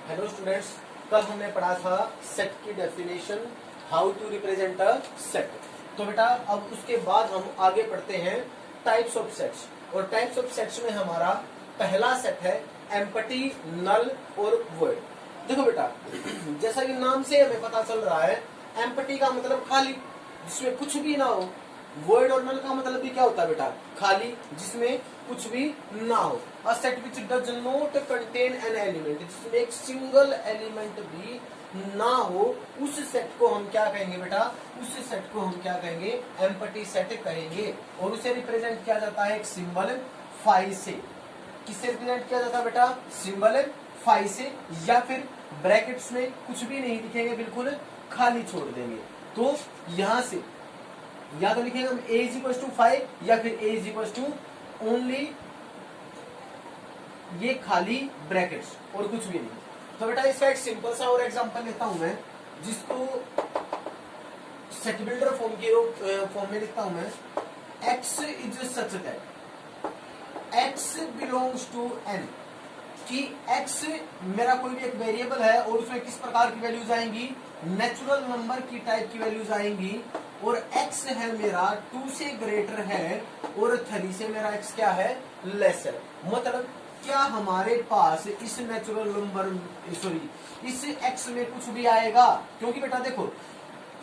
Hello students, कल हमने पढ़ा था सेट की definition, how to represent a set. तो बेटा अब उसके बाद हम आगे पढ़ते हैं टाइप्स ऑफ सेट्स। और टाइप्स ऑफ सेट्स में हमारा पहला सेट है एम्पटी, नल और वॉइड। देखो बेटा, जैसा कि नाम से हमें पता चल रहा है, एम्पटी का मतलब खाली, जिसमें कुछ भी ना हो। वॉइड और नल का मतलब भी क्या होता है बेटा? खाली, जिसमें कुछ भी ना हो। A set which does not contain an element, जिसमें एक सिंगल एलिमेंट भी ना हो, उस सेट को हम क्या कहेंगे बेटा? उस सेट को हम क्या कहेंगे? एम्पटी सेट कहेंगे। और उसे रिप्रेजेंट किया जाता है एक सिंबल फाई से। किससे रिप्रेजेंट किया जाता है बेटा? सिंबल फाई से, या फिर ब्रैकेट्स में कुछ भी नहीं लिखेंगे, बिल्कुल खाली छोड़ देंगे। तो यहां से या तो लिखेंगे हम a इज इक्वल टू 5 या फिर a is equal to only ये खाली ब्रैकेट्स और कुछ भी नहीं। तो बेटा इसका एक सिंपल सा और एग्जांपल लेता हूं मैं, जिसको सेट बिल्डर फॉर्म में लिखता हूं मैं। x is such that x belongs to n, कि x मेरा कोई भी एक वेरिएबल है और उसमें किस प्रकार की वैल्यूज आएंगी? नेचुरल नंबर की टाइप की वैल्यूज आएंगी। और x है मेरा 2 से ग्रेटर है और 3 से मेरा x क्या है? लेसर। मतलब क्या हमारे पास इस नेचुरल नंबर इस x में कुछ भी आएगा? क्योंकि बेटा देखो,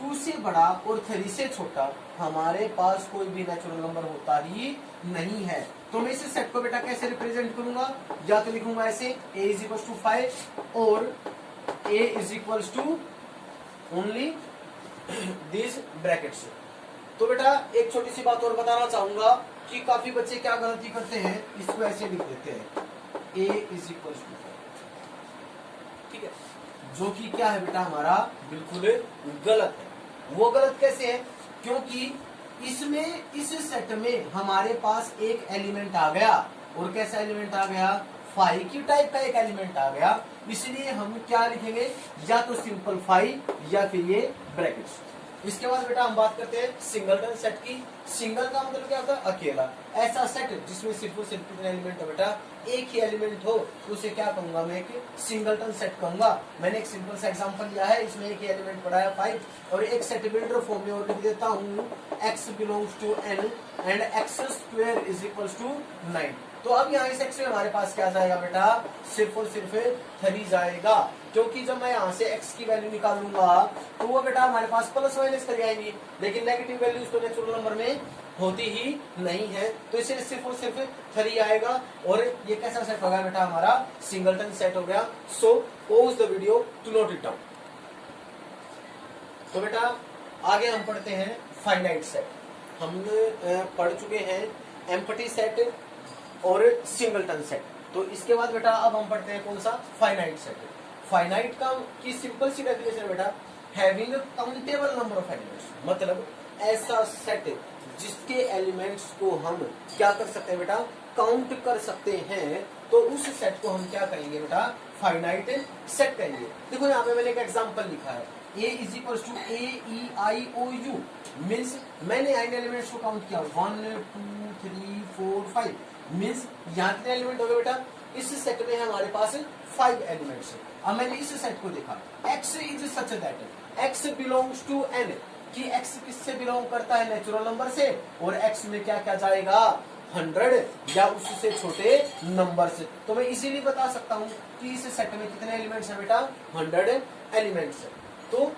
2 से बड़ा और 3 से छोटा हमारे पास कोई भी नेचुरल नंबर होता ही नहीं है। तो मैं इस सेट को बेटा कैसे रिप्रेजेंट करूंगा? या तो लिखूंगा ऐसे a इज इक्वल टू 5 और a is equal to only this brackets. तो बेटा एक छोटी सी बात और बताना चाहूंगा कि काफी बच्चे क्या गलती करते हैं, इसको ऐसे लिख देते हैं a इज इक्वल टू 5, ठीक है, जो कि क्या है बेटा? हमारा बिल्कुल गलत है। वो गलत कैसे है? क्योंकि इसमें इस सेट में हमारे पास एक एलिमेंट आ गया। और कैसा एलिमेंट आ गया? 5 की टाइप का एक एलिमेंट आ गया। इसलिए हम क्या लिखेंगे? या तो सिंपल 5 या फिर ये ब्रैकेट्स। इसके बाद बेटा हम बात करते हैं सिंगलटन सेट की। सिंगल का मतलब क्या होता है? अकेला। ऐसा सेट जिसमें सिर्फ और सिर्फ कितने एलिमेंट हो बेटा? एक ही एलिमेंट हो, उसे क्या कहूंगा मैं? एक सिंगलटन सेट कहूंगा। मैंने एक सिंपल सा एग्जांपल लिया है, इसमें एक ही एलिमेंट पड़ा है 5। और एक सेट बिल्डर फॉर्म में और लिख देता हूँ x belongs to n and x square is equal to 9। तो अब यहाँ इस x में हमारे पास क्या जाएगा बेटा? सिर्फ और सिर्फ 3 जाएगा। क्योंकि जब मैं यहाँ से x की वैल्यू निकालूंगा तो वो बेटा हमारे पास प्लस माइनस कर आएंगी, लेकिन नेगेटिव वैल्यूज तो नेचुरल नंबर में होती ही नहीं है। तो इसे सिर्फ और सिर्फ 3 आएगा। और ये कैसा सेट हो गया बेटा? हमारा सिंगलटन सेट हो गया। So pause the video to note it down. तो बेटा आगे हम पढ़ते हैं फाइनाइट सेट। हम पढ़ चुके हैं एम्पटी सेट और सिंगलटन सेट। तो इसके बाद बेटा अब हम पढ़ते हैं कौन सा? Finite set. फाइनाइट का की सिंपल सी डेफिनेशन बेटा, having countable number of elements. मतलब ऐसा सेट जिसके एलिमेंट्स को हम क्या कर सकते हैं बेटा? काउंट कर सकते हैं। तो उस सेट को हम क्या कहेंगे बेटा? फाइनाइट सेट कहेंगे। देखो यहाँ पे मैंने एक एग्जांपल लिखा है, a is equal to AEIOU, means मैंने n एलिमेंट्स को काउंट किया 1 2 3 4 5। मीन्स यहाँ कितने एलिमेंट हो गए बेटा? इस सेट में हमारे पास 5 एलिमेंट्स है। अब मैंने इस सेट को देखा, x is such that x belongs to n, कि x किससे बिलोंग करता है? नेचुरल नंबर से। और x में क्या क्या जाएगा? 100 या उससे छोटे नंबर से। तो मैं इसीलिए बता सकता हूँ कि इस सेट में कितने एलिमेंट्स हैं बेटा? 100 एलिमेंट्स है। तो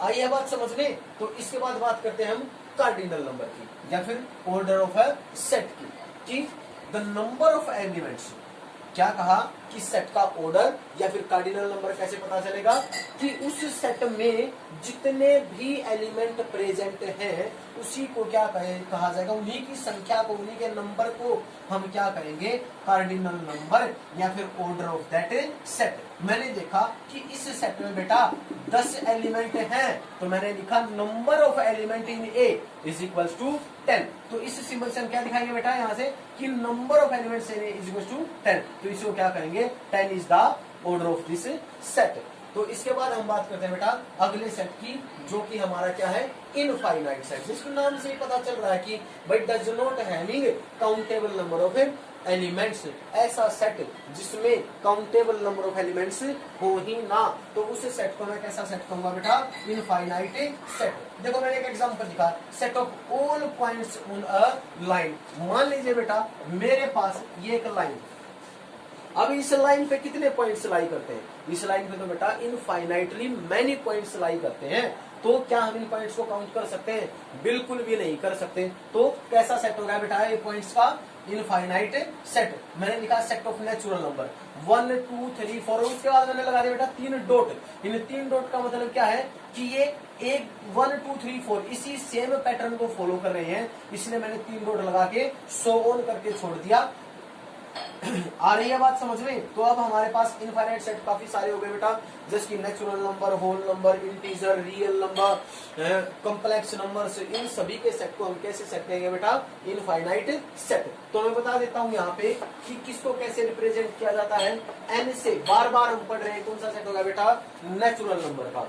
आइए बात समझने। तो इसके बाद बात करते हैं हम कार्डिनल नंबर की, या फिर ऑर्डर ऑफ अ सेट की, कि द नंबर ऑफ एलिमेंट्स। क्या कहा कि सेट का ऑर्डर या फिर कार्डिनल नंबर कैसे पता चलेगा? कि उस सेट में जितने भी एलिमेंट प्रेजेंट हैं उसी को क्या कहा जाएगा? उन्हीं की संख्या को, उन्हीं के नंबर को हम क्या कहेंगे? कार्डिनल नंबर या फिर ऑर्डर ऑफ दैट सेट। मैंने देखा कि इस सेट में बेटा 10 एलिमेंट हैं, तो मैंने लिखा number of element in A is equal to 10। तो इस सिंबल से हम क्या दिखाएंगे बेटा? यहाँ से कि number of elements in A is equal to 10। तो इसको क्या कहेंगे? 10 is the order of this set. तो इसके बाद हम बात करते हैं बेटा अगले सेट की, जो कि हमारा क्या है? Infinite set. जिसके नाम से ही पता चल रहा है कि भाई does not having countable number of elements, ऐसा सेट जिसमें काउंटेबल नंबर ऑफ एलिमेंट्स हो ही ना, तो उस सेट को मैं कैसा सेट कहूंगा बेटा, इनफाइनाइट सेट। देखो मैंने एक एग्जांपल लिखा, set of all points on a line. मान लीजिए बेटा मेरे पास ये एक लाइन, अब इस लाइन पे कितने पॉइंट्स लाई करते हैं, इस लाइन पे तो बेटा इनफाइनाइटली मैनी पॉइंट्स लाई करते हैं। तो क्या हम इन पॉइंट्स को काउंट कर सकते हैं, बिल्कुल भी नहीं कर सकते। तो कैसा सेट होगा बेटा ये पॉइंट्स का, इनफाइनाइट सेट। मैंने लिखा सेट ऑफ नेचुरल नंबर 1 2 3 4, उसके बाद मैंने लगा दिया बेटा 3 डॉट। इन 3 डॉट का मतलब क्या है कि ये एक 1 2 3 4 इसी सेम पैटर्न को फॉलो कर रहे हैं, इसलिए मैंने 3 डॉट लगा के सो ऑन करके छोड़ दिया। आ रही है बात समझ में। तो अब हमारे पास इनफाइनाइट सेट काफी सारे हो गए बेटा, जैसे कि natural number, whole number, integer, real number, complex numbers, इन सभी के सेट को हम कैसे सेट करेंगे बेटा, इनफाइनाइट सेट। तो मैं बता देता हूं यहाँ पे कि किसको कैसे रिप्रेजेंट किया जाता है, एन से। बार बार हम पढ़ रहे हैं, कौन सा सेट होगा बेटा, नेचुरल नंबर का।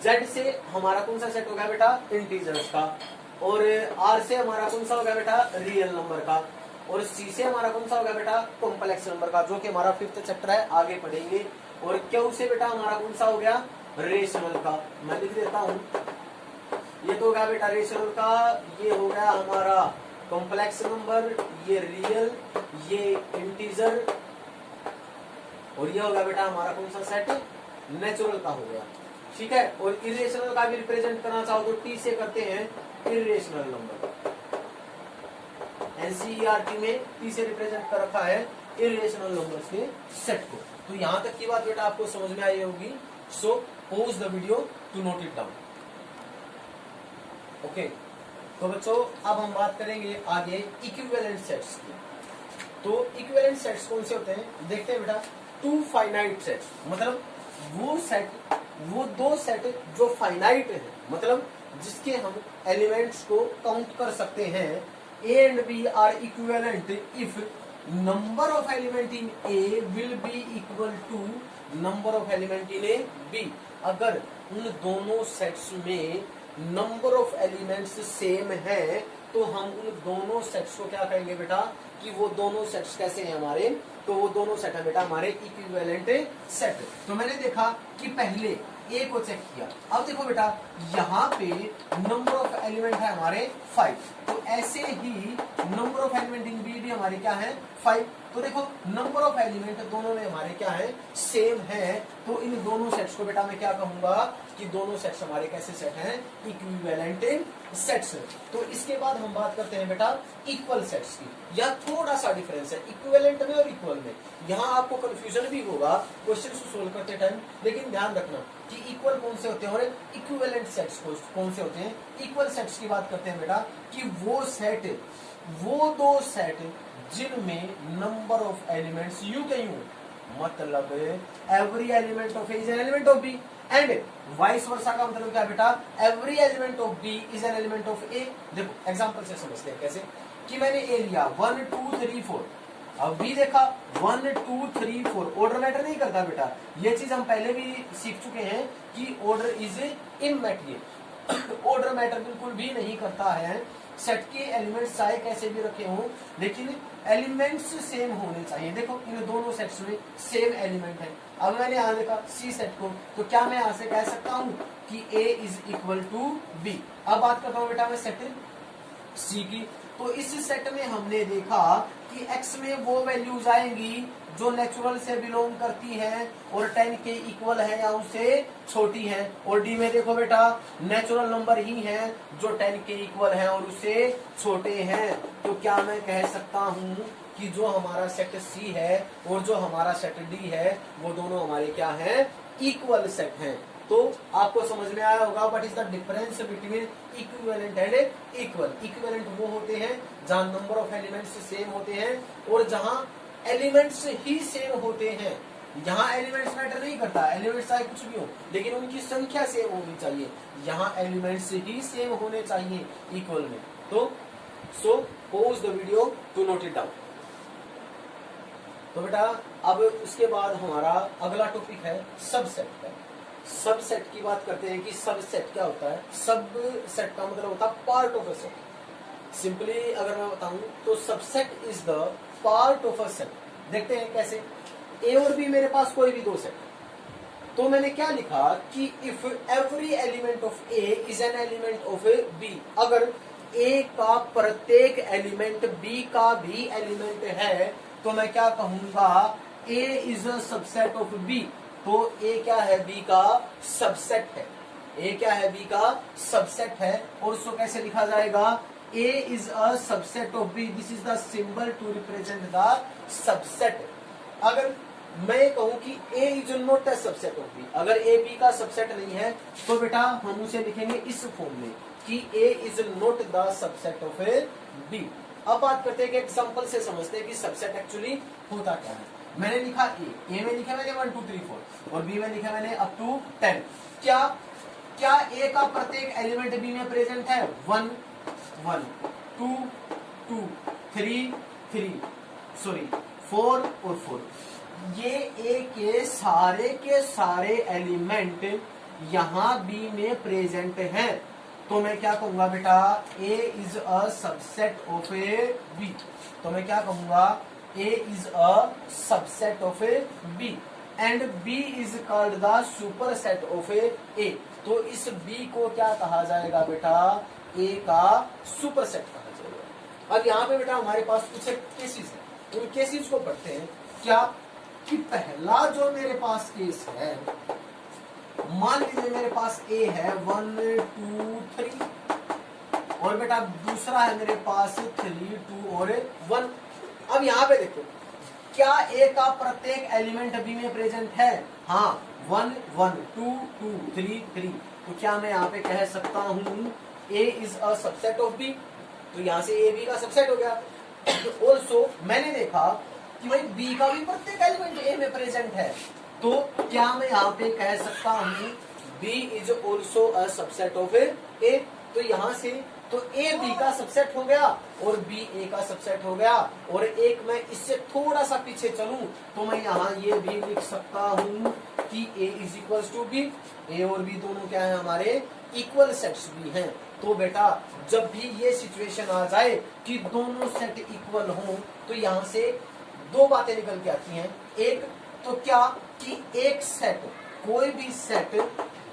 जेड से हमारा कौन सा सेट होगा बेटा, इंटीजर्स का। और आर से हमारा कौन सा होगा बेटा, रियल नंबर का। और सी से हमारा कौन सा होगा बेटा, कॉम्प्लेक्स नंबर का, जो कि हमारा 5th चैप्टर है, आगे पढ़ेंगे। और क्यू से बेटा हमारा कौन सा हो गया, रेशनल का। मैं लिख देता हूं, ये तो हो गया बेटा रेशनल का, ये हो गया हमारा कॉम्प्लेक्स नंबर, ये रियल, ये इंटीजर, और ये होगा बेटा हमारा कौन सा सेट, नेचुरल का हो गया। ठीक है। और इरेशनल का भी रिप्रेजेंट करना चाहो तो टी से करते हैं, इरेशनल नंबर। एनसीईआरटी में टी से रिप्रेजेंट कर रखा है इरेशनल नंबर्स के सेट को। तो यहां तक की बात बेटा आपको समझ में आई होगी। So pause the video to note it down. Okay, तो बच्चों अब हम बात करेंगे आगे इक्विवेलेंट सेट्स की। तो इक्विवेलेंट सेट्स कौन से होते हैं, देखते हैं बेटा। टू फाइनाइट सेट्स, मतलब वो सेट, वो दो सेट जो फाइनाइट है, मतलब जिसके हम एलिमेंट्स को काउंट कर सकते हैं। A and B are equivalent if number of element in A will be equal to number of element in A B। अगर उन दोनों सेट्स में नंबर ऑफ एलिमेंट्स सेम है तो हम उन दोनों सेट्स को क्या कहेंगे बेटा, कि वो दोनों सेट्स कैसे हैं हमारे, तो वो दोनों सेट है बेटा हमारे इक्विवेलेंट सेट। तो मैंने देखा कि पहले ए को चेक किया, अब देखो बेटा यहाँ पे नंबर ऑफ एलिमेंट है हमारे 5, तो ऐसे ही number of element in B भी हमारे क्या है 5। तो देखो नंबर ऑफ एलिमेंट दोनों में हमारे क्या है, सेम है। तो इन दोनों सेट्स को बेटा मैं क्या कहूंगा कि दोनों सेट्स हमारे कैसे सेट हैं, इक्विवेलेंट सेट्स। तो इसके बाद हम बात करते हैं बेटा इक्वल सेट्स की। यह थोड़ा सा डिफरेंस है इक्विवेलेंट में और इक्वल में। यहाँ आपको कंफ्यूजन भी होगा क्वेश्चन सोल्व करते टाइम, लेकिन ध्यान रखना कि इक्वल कौन से होते हैं और इक्विवेलेंट सेट्स कौन से होते हैं। इक्वल सेट्स की बात करते हैं बेटा कि वो सेट, वो दो सेट जिनमें नंबर ऑफ एलिमेंट्स यू के यू, मतलब every element of A is an element of B, and vice versa का मतलब क्या बेटा, every element of B is an element of A. देखो एग्जांपल से समझते हैं कैसे, कि मैंने ए लिया 1 2 3 4, अब बी देखा 1 2 3 4, ऑर्डर मैटर नहीं करता बेटा। ये चीज हम पहले भी सीख चुके हैं कि ऑर्डर इज इमैटेरियल, ऑर्डर मैटर बिल्कुल भी नहीं करता है। सेट के एलिमेंट्स चाहे कैसे भी रखे हों, लेकिन एलिमेंट्स सेम होने चाहिए। देखो इन दोनों सेट्स में सेम एलिमेंट है। अब मैंने यहाँ देखा सी सेट को, तो क्या मैं यहाँ से कह सकता हूँ कि A is equal to B. अब बात करता हूँ बेटा मैं सेट सी की। तो इस सेट में हमने देखा कि x में वो वैल्यूज आएंगी जो नेचुरल से बिलोंग करती है और 10 के इक्वल है या उससे छोटी है। और डी में देखो बेटा नेचुरल नंबर ही है जो 10 के इक्वल है और उससे छोटे हैं। तो क्या मैं कह सकता हूँ कि जो हमारा सेट सी है और जो हमारा सेट डी है वो दोनों हमारे क्या हैं, इक्वल सेट हैं। तो आपको समझ में आया होगा what is the difference between equivalent and equal. Equivalent वो होते हैं जहां नंबर ऑफ एलिमेंट्स सेम होते हैं और जहां एलिमेंट्स ही सेम होते हैं। यहाँ एलिमेंट्स मैटर नहीं करता, एलिमेंट्स चाहे कुछ भी हो लेकिन उनकी संख्या सेम होनी चाहिए। यहाँ एलिमेंट्स ही सेम होने चाहिए इक्वल में। तो so pause the video to note it down. तो बेटा अब उसके बाद हमारा अगला टॉपिक है सबसेट का। सबसेट की बात करते हैं कि सबसेट क्या होता है। सब सेट का मतलब होता है part of a set. Simply अगर मैं बताऊं तो subset is the part of a set. देखते हैं कैसे। ए और बी मेरे पास कोई भी दो सेट, तो मैंने क्या लिखा कि if every element of A is an element of B, अगर ए का प्रत्येक एलिमेंट बी का भी एलिमेंट है तो मैं क्या कहूंगा, A is a subset of B. तो ए क्या है, बी का सबसेट है। ए क्या है, बी का सबसेट है। और उसको कैसे लिखा जाएगा, A is a subset of B, this is the symbol to represent the subset. अगर मैं कहूं कि A is not a subset of B, अगर ए बी का सबसेट नहीं है तो बेटा हम उसे लिखेंगे इस फॉर्म में कि A is not the subset of A B. अब बात करते हैं कि एग्जांपल से समझते हैं कि सबसेट एक्चुअली होता क्या है। मैंने लिखा ए में लिखा मैंने 1 2 3 4 और बी में लिखा मैंने अप टू 10। क्या ए का प्रत्येक एलिमेंट बी में प्रेजेंट है? 1 1 2 2 3 3 सॉरी 4 और 4। ये ए के सारे एलिमेंट यहां बी में प्रेजेंट हैं। तो मैं क्या कहूंगा बेटा, A is a subset of A B. तो मैं क्या कहूंगा, A is a subset of A B and B is called the super set of A. तो इस बी को क्या कहा जाएगा बेटा, ए का सुपर सेट कहा जाएगा। अब यहाँ पे बेटा हमारे पास कुछ केसेस है, उन केसेस को पढ़ते हैं। क्या कि पहला जो मेरे पास केस है, मान लीजिए मेरे पास ए है 1 2 3 और बेटा दूसरा है मेरे पास 3 2 और 1। अब यहाँ पे देखो, क्या ए का प्रत्येक एलिमेंट बी में प्रेजेंट है? हाँ, 1 1 2 2 3 3। तो क्या मैं यहाँ पे कह सकता हूँ A is a subset of B? तो यहाँ से ए बी का सबसेट हो गया। ऑल्सो मैंने देखा कि भाई बी का भी प्रत्येक एलिमेंट ए में प्रेजेंट है, तो क्या मैं यहाँ पे कह सकता हूँ B is also a subset of A? तो यहाँ से तो ए बी का सबसेट हो गया और बी ए का सबसेट हो गया। और एक मैं इससे थोड़ा सा पीछे चलूं तो मैं यहाँ ये भी लिख सकता हूँ कि A is equal to B. ए और बी दोनों क्या है, हमारे इक्वल सेट्स भी हैं। तो बेटा जब भी ये सिचुएशन आ जाए कि दोनों सेट इक्वल हों तो यहाँ से दो बातें निकल के आती हैं। एक तो क्या कि एक सेट, कोई भी सेट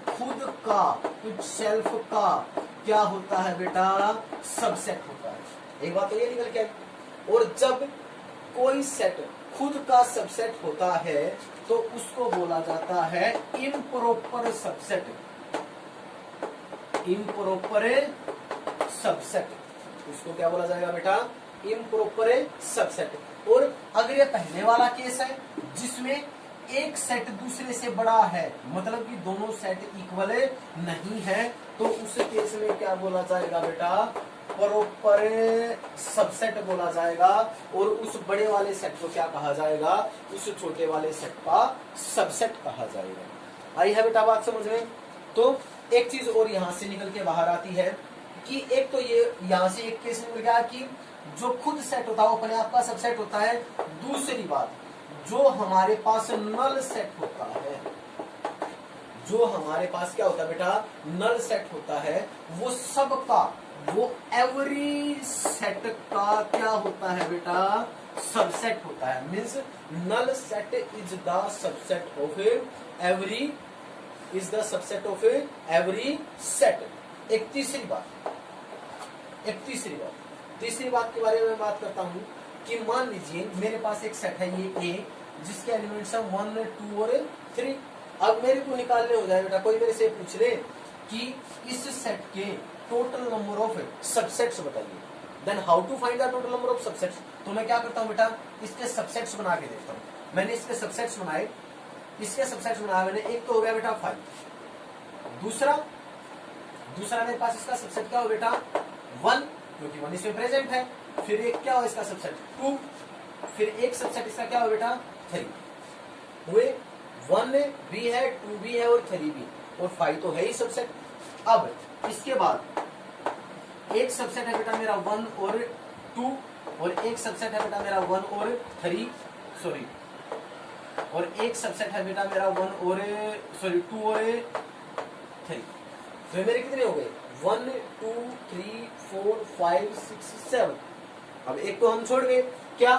खुद का, खुद सेल्फ का क्या होता है बेटा, सबसेट होता है। एक बात तो ये निकल के आई। और जब कोई सेट खुद का सबसेट होता है तो उसको बोला जाता है इम्प्रॉपर सबसेट। इम्प्रॉपर सबसेट, उसको क्या बोला जाएगा बेटा, इम्प्रॉपर सबसेट। और अगर ये पहले वाला केस है जिसमें एक सेट दूसरे से बड़ा है, मतलब कि दोनों सेट इक्वल नहीं है, तो उस केस में क्या बोला जाएगा बेटा, प्रॉपर सबसेट बोला जाएगा। और उस बड़े वाले सेट को क्या कहा जाएगा, उस छोटे वाले सेट का सबसेट कहा जाएगा। आई है बेटा बात समझ में? तो एक चीज और यहां से निकल के बाहर आती है कि एक तो ये यहां से एक केस निकल गया कि जो खुद सेट होता है वो अपने आप का सबसेट होता है। दूसरी बात, जो हमारे पास नल सेट होता है, जो हमारे पास क्या होता है बेटा, नल सेट होता है, वो सबका, वो एवरी सेट का क्या होता है बेटा, सबसेट होता है। Means null set is the subset of every, is the subset of every set. एक तीसरी बात, तीसरी बात के बारे में बात करता हूं कि मान लीजिए मेरे पास एक सेट है ये ए, जिसके एलिमेंट्स हैं 1 2 और 3। अब मेरे को निकालने हो जाए बेटा, कोई मेरे से पूछ ले कि इस सेट के टोटल नंबर ऑफ सबसेट्स बताइए, then how to find the total number of subsets. तो मैं क्या करता हूँ बेटा, इसके सबसेट्स बना के देखता हूँ। मैंने इसके सबसेट्स बनाए, मैंने, एक तो हो गया बेटा 5, दूसरा मेरे पास इसका सबसेट क्या हो बेटा 1, क्योंकि 1 इसमें प्रेजेंट है। फिर एक क्या हो इसका सबसेट 2, फिर एक सबसेट इसका क्या हो बेटा 3 हुए। 1 भी है, 2 भी है और 3 भी, और 5 तो है ही सबसेट। अब इसके बाद एक सबसेट है बेटा मेरा 1 और 2, और एक सबसेट है बेटा मेरा 1 और 3, सॉरी, और एक सबसेट है बेटा मेरा 1 और 2 और 3। तो मेरे कितने हो गए, 1 2 3 4 5 6 7। अब एक तो हम छोड़ गए क्या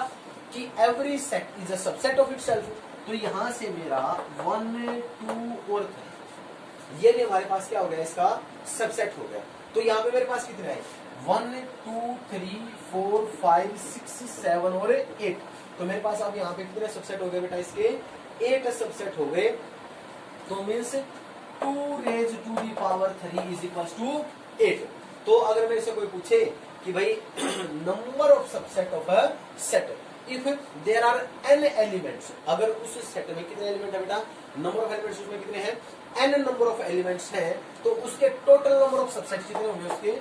कि every set is a subset of itself, तो यहां से मेरा 1 2 और 3 ये भी हमारे पास क्या हो गया, इसका सबसेट हो गया। तो यहाँ पे मेरे पास कितने आए, 1 2 3 4 5 6 7 और 8। तो मेरे पास अब यहाँ पे कितने सबसेट हो गए बेटा, इसके 8 सबसेट हो गए। तो means 2 raised to the power 3 is equals to 8। तो अगर मेरे से कोई पूछे कि भाई number of subset of a set if there are n elements, अगर उस सेट में कितने एलिमेंट है बेटा, नंबर ऑफ एलिमेंट्स उसमें कितने हैं, n नंबर ऑफ एलिमेंट्स हैं, तो उसके टोटल नंबर ऑफ सबसेट कितने होंगे, उसके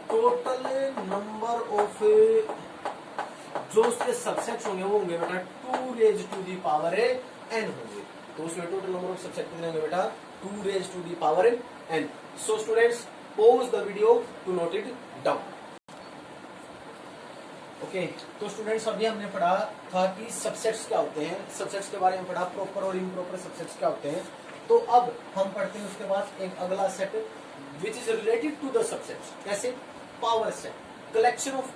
टोटल नंबर ऑफ जो उसके सबसेट्स होंगे वो होंगे बेटा 2 raised to the power n होंगे। तो उसमें टोटल नंबर ऑफ सबसेट कितने होंगे बेटा, 2 raised to the power n। So students, pause the video to note it down। Okay तो स्टूडेंट्स अभी हमने पढ़ा था कि सबसेट्स क्या होते हैं, सबसेट्स के बारे में पढ़ा, प्रॉपर और इम्प्रॉपर सबसेट्स क्या होते हैं। तो अब हम पढ़ते हैं उसके बाद एक अगला set which is related to the subsets. कैसे, power set, collection of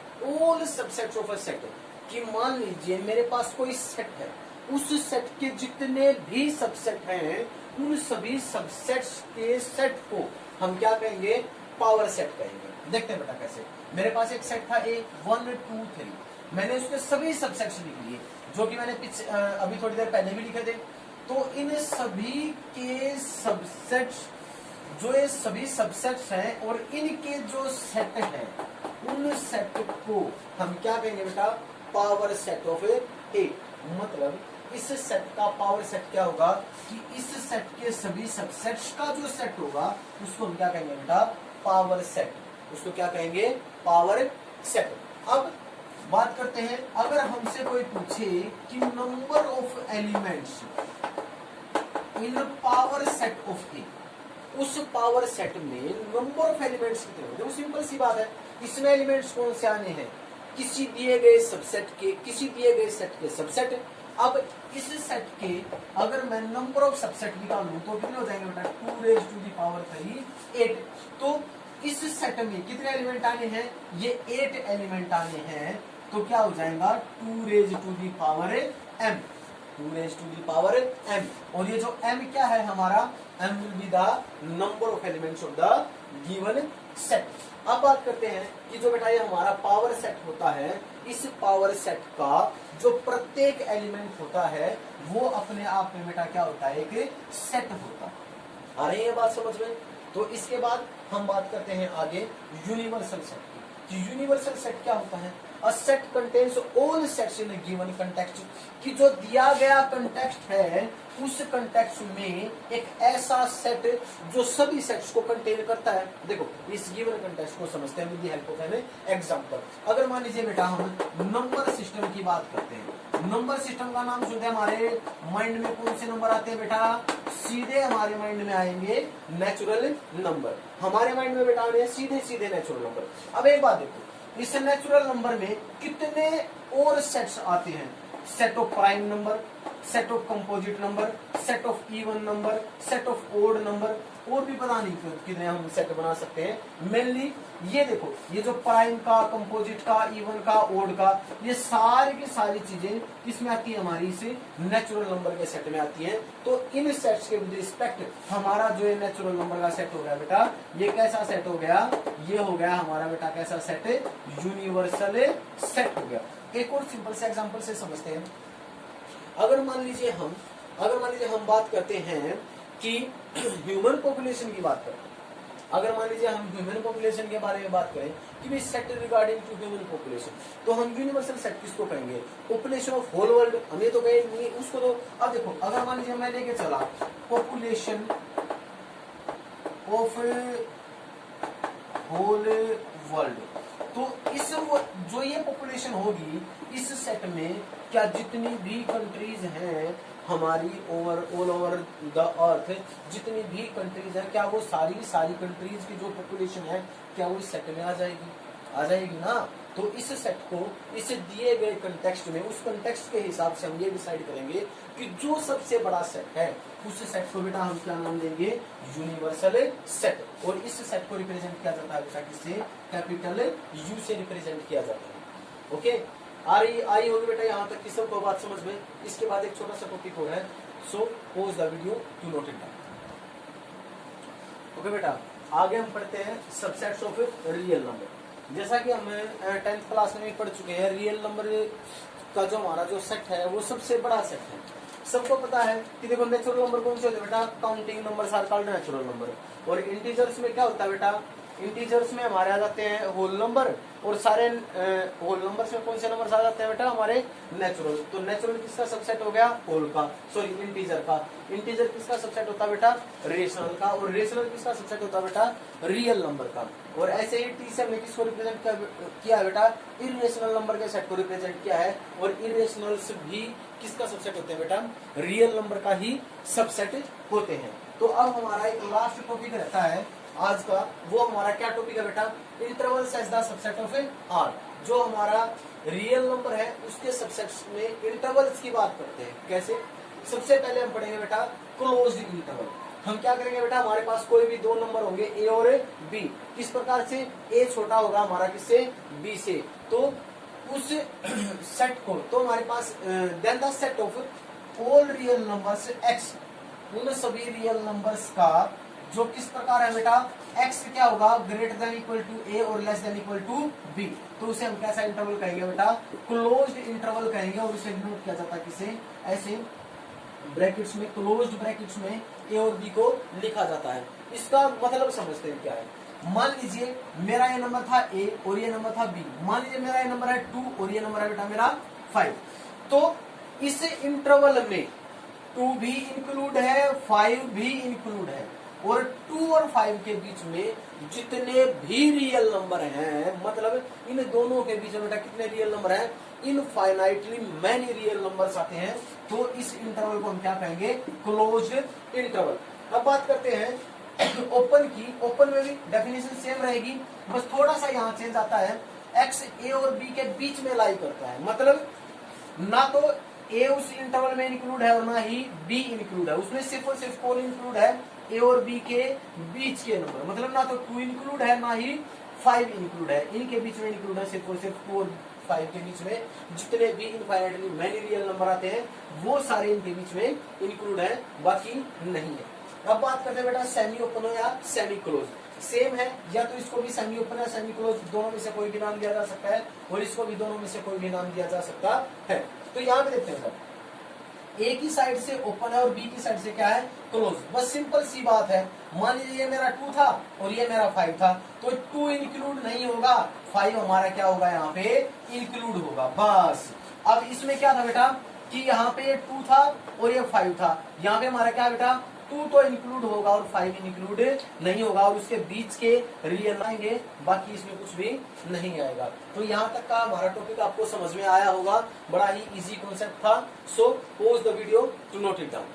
all subsets of a set. कि मान लीजिए मेरे पास कोई सेट है, उस सेट के जितने भी सबसेट हैं उन सभी सबसेट्स के सेट को हम क्या कहेंगे, पावर सेट कहेंगे। देखते हैं बेटा कैसे। मेरे पास एक सेट था A 1 2 3, मैंने उसके सभी सबसेट्स लिख लिए जो कि मैंने अभी थोड़ी देर पहले भी लिखे थे। तो इन सभी के सबसेट्स, जो ये सभी सबसेट्स हैं और इनके जो सेट हैं उन सेट को हम क्या कहेंगे बेटा, पावर सेट ऑफ A। मतलब इस सेट का पावर सेट क्या होगा कि इस सेट के सभी सबसेट्स का जो सेट होगा उसको हम क्या कहेंगे बेटा, पावर सेट। उसको क्या कहेंगे, पावर सेट। अब बात करते हैं, अगर हमसे कोई पूछे कि number of elements in power set of A, उस पावर सेट में नंबर ऑफ एलिमेंट्स कितने होंगे, वो सिंपल सी बात है, इसमें एलिमेंट्स कौन से आने हैं, किसी दिए गए सबसेट के, किसी दिए गए सेट के सबसेट। अब इस सेट के अगर मैं नंबर ऑफ सबसेट निकालूं तो कितने हो जाएंगे बेटा, 2 raised to the power 3 8। तो इस सेट में कितने एलिमेंट आने हैं, ये 8 एलिमेंट आने हैं। तो क्या हो जाएगा, 2 raised to the power m, 2 raised to the power m। और ये जो m क्या है हमारा, m will be the number of elements of the given set। अब बात करते हैं कि जो बेटा ये हमारा पावर सेट होता है, इस पावर सेट का जो प्रत्येक एलिमेंट होता है वो अपने आप में बेटा क्या होता है, एक सेट होता है। आ रही है बात समझ में। तो इसके बाद हम बात करते हैं आगे यूनिवर्सल सेट की। यूनिवर्सल सेट क्या होता है, a set contains all sets in given context. कि जो दिया गया कंटेक्स्ट है उस कंटेक्स्ट में एक ऐसा सेट जो सभी सेट्स को कंटेन करता है। देखो इस गिवन कंटेक्स्ट को समझते हैं with the help of an example. अगर मान लीजिए बेटा हम नंबर सिस्टम की बात करते हैं, नंबर सिस्टम का नाम सुनते हैं, हमारे माइंड में कौन से नंबर आते हैं बेटा, सीधे हमारे माइंड में आएंगे नेचुरल नंबर। हमारे माइंड में बेटा आने सीधे सीधे नेचुरल नंबर। अब एक बात देखो, इस नेचुरल नंबर में कितने और सेट्स आते हैं, set of prime number, set of composite number, set of even number, set of odd number, और भी पता नहीं कितने हम सेट बना सकते हैं। मेनली ये देखो, ये जो प्राइम का, कंपोजिट का, इवन का, ओड का, ये सारी की सारी चीजें किसमें आती है, हमारी इस नेचुरल नंबर के सेट में आती हैं। तो इन सेट्स के रिस्पेक्ट हमारा जो है नेचुरल नंबर का सेट हो गया बेटा, ये कैसा सेट हो गया, ये हो गया हमारा बेटा कैसा सेट, यूनिवर्सल सेट हो गया। एक और सिंपल से एग्जांपल से समझते हैं। अगर मान लीजिए हम बात करते हैं कि ह्यूमन पॉपुलेशन की बात करें, अगर मान लीजिए हम ह्यूमन पॉपुलेशन के बारे में बात करें कि भी set regarding to human population, तो हम यूनिवर्सल सेट किसको कहेंगे, पॉपुलेशन ऑफ होल वर्ल्ड। हम ये तो कहे नहीं उसको। तो अब देखो, अगर मान लीजिए मैं लेके चला पॉपुलेशन ऑफ होल वर्ल्ड, तो इस जो ये पॉपुलेशन होगी इस सेट में क्या जितनी भी कंट्रीज हैं हमारी ऑल ओवर द अर्थ, जितनी भी कंट्रीज हैं, क्या वो सारी कंट्रीज की जो पॉपुलेशन है क्या वो इस सेट में आ जाएगी ना। तो इस सेट को इस दिए गए कंटेक्स्ट में, उस कंटेक्स्ट के हिसाब से हम ये डिसाइड करेंगे कि जो सबसे बड़ा सेट है उस सेट को बेटा हम क्या नाम देंगे, यूनिवर्सल सेट। और इस सेट को रिप्रेजेंट किया जाता है बेटा किससे, कैपिटल यू से रिप्रेजेंट किया जाता है। ओके, आई होगी बेटा यहाँ तक की सबको बात समझ में। इसके बाद एक छोटा सा टॉपिक और है, so pause the video to note it down. Okay बेटा, आगे हम पढ़ते हैं सबसेट्स ऑफ रियल नंबर। जैसा कि हम 10th क्लास में पढ़ चुके हैं, रियल नंबर का जो हमारा जो सेट है वो सबसे बड़ा सेट है। सबको पता है कि देखो नेचुरल नंबर कौन से होते हैं बेटा, counting number are called natural number. और इंटीजर्स में क्या होता है बेटा, इंटीजर्स में हमारे आ जाते हैं होल नंबर, और सारे होल नंबर्स में कौन से नंबर आ जाते हैं बेटा, हमारे नेचुरल। तो नेचुरल किसका सबसेट हो गया, होल का, सॉरी इंटीजर का। इंटीजर किसका सबसेट होता है बेटा, रेशनल का। और रेशनल किसका सबसेट होता है बेटा, रियल नंबर का। और ऐसे ही टी से हमने किसको रिप्रेजेंट किया बेटा, इरेशनल नंबर के सेट को रिप्रेजेंट किया है। और इरेशनल्स भी किसका सबसेट होते हैं बेटा, रियल नंबर का ही सबसेट होते हैं। तो अब हमारा एक लास्ट टॉपिक रहता है आज का, वो हमारा क्या टॉपिक है बेटा, intervals as the subset of R. जो हमारा रियल नंबर है उसके सबसेट्स में इंटरवल्स की बात करते हैं। कैसे, सबसे पहले हम पढ़ेंगे बेटा क्लोज्ड इंटरवल। हम क्या करेंगे बेटा, हमारे पास कोई भी दो नंबर होंगे ए और बी, किस प्रकार से, ए छोटा होगा हमारा किससे, बी से। तो उस सेट को, तो हमारे पास then the set of all real numbers X, उन सभी रियल नंबर्स का जो किस प्रकार है बेटा, x क्या होगा, greater than equal to a और less than equal to b। तो उसे हम कैसा इंटरवल कहेंगे बेटा, क्लोज्ड इंटरवल कहेंगे। और उसे डिनोट किया जाता है किसे, ऐसे ब्रैकेट्स में, क्लोज्ड ब्रैकेट्स में a और b को लिखा जाता है। इसका मतलब समझते हैं क्या है। मान लीजिए मेरा ये नंबर था a और ये नंबर था b। मान लीजिए मेरा ये नंबर है 2 और ये नंबर है बेटा मेरा 5। तो इस इंटरवल में 2 भी इंक्लूड है, 5 भी इंक्लूड है। और 2 और 5 के बीच में जितने भी रियल नंबर हैं, मतलब इन दोनों के बीच में बेटा कितने रियल नंबर हैं, इनफाइनाइटली मैनी रियल नंबर्स आते हैं। तो इस इंटरवल को हम क्या कहेंगे, क्लोज्ड इंटरवल। अब बात करते हैं ओपन की। ओपन में भी डेफिनेशन सेम रहेगी, बस थोड़ा सा यहाँ चेंज आता है। एक्स ए और बी के बीच में लाई करता है, मतलब ना तो ए उस इंटरवल में इंक्लूड है और ना ही बी इंक्लूड है। उसमें सिर्फ और सिर्फ कौन इंक्लूड है, ए और बी के बीच के नंबर, मतलब ना तो 2 इंक्लूड है ना ही 5 इंक्लूड है। इनके बीच में इंक्लूड है सिर्फ और सिर्फ 2 और 5 के बीच में जितने भी इनफाइनाइटली मैनी रियल नंबर आते हैं वो सारे इनके बीच में इंक्लूड है, बाकी नहीं है। अब बात करते हैं बेटा सेमी ओपन हो या सेमी क्लोज। सेम है, या तो इसको भी सेमी ओपन या सेमी क्लोज दोनों में से कोई भी नाम दिया जा सकता है, और इसको भी दोनों में से कोई भी नाम दिया जा सकता है। तो यहाँ पे देखते हैं सर, ए की साइड से ओपन है और बी की साइड से क्या है, क्लोज। बस सिंपल सी बात है। मान लीजिए ये मेरा 2 था और ये मेरा 5 था, तो 2 इंक्लूड नहीं होगा, 5 हमारा क्या होगा, यहाँ पे इंक्लूड होगा। बस अब इसमें क्या था बेटा कि यहाँ पे 2 था और ये 5 था, यहाँ पे हमारा क्या बेटा 2 तो इंक्लूड होगा और 5 इंक्लूड नहीं होगा, और उसके बीच के रियल आएंगे, बाकी इसमें कुछ भी नहीं आएगा। तो यहाँ तक का हमारा टॉपिक आपको समझ में आया होगा, बड़ा ही इजी कॉन्सेप्ट था। So pause the video to note it down.